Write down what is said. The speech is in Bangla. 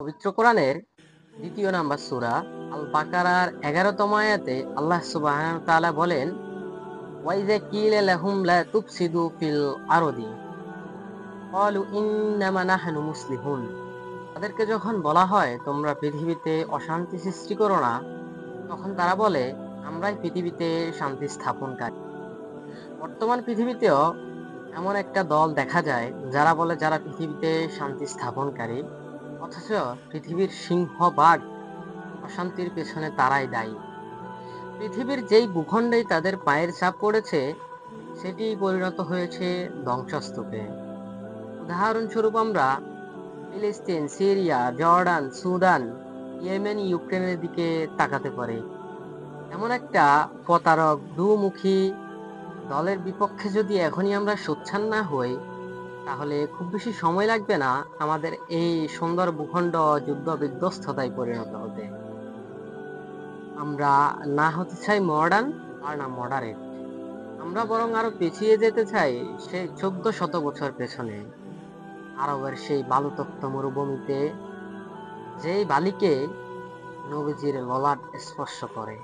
পবিত্র কোরআনের ২য় নাম্বার সূরা আল বাকারার ১১তম আয়াতে আল্লাহ সুবহানাহু ওয়া তাআলা বলেন, ওয়াইজা কিলা লাহুম লা তুফসিদু ফিল আরদি ক্বালু ইন্নামা নাহনু মুসলিহুন। তাদেরকে যখন বলা হয় তোমরা পৃথিবীতে অশান্তি সৃষ্টি করো না, তখন তারা বলে আমরাই পৃথিবীতে শান্তি স্থাপনকারী। বর্তমান পৃথিবীতেও এমন একটা দল দেখা যায় যারা পৃথিবীতে শান্তি স্থাপনকারী, অথচ পৃথিবীর সিংহভাগ অশান্তির পেছনে তারাই দায়ী। পৃথিবীর যেই ভূখণ্ডেই তাদের পায়ের ছাপ পড়েছে সেটি পরিণত হয়েছে ধ্বংসস্তূপে। উদাহরণস্বরূপ আমরা ফিলিস্তিন, সিরিয়া, জর্ডান, সুদান, ইয়েমেন, ইউক্রেনের দিকে তাকাতে পারি। এমন একটা প্রতারক দুমুখী দলের বিপক্ষে যদি এখনই আমরা সোচ্চার না হই, তাহলে খুব বেশি সময় লাগবে না আমাদের এই সুন্দর ভূখণ্ড যুদ্ধ বিধ্বস্ততায় পরিণত হতে। আমরা না হতে চাই মডার্ন, আর না মডারেট। আমরা বরং আরো পেছিয়ে যেতে চাই সেই ১৪০০ পেছনে, আরবের সেই বালুতপ্ত মরুভূমিতে, যেই বালিকে নবীজির ললাট স্পর্শ করে।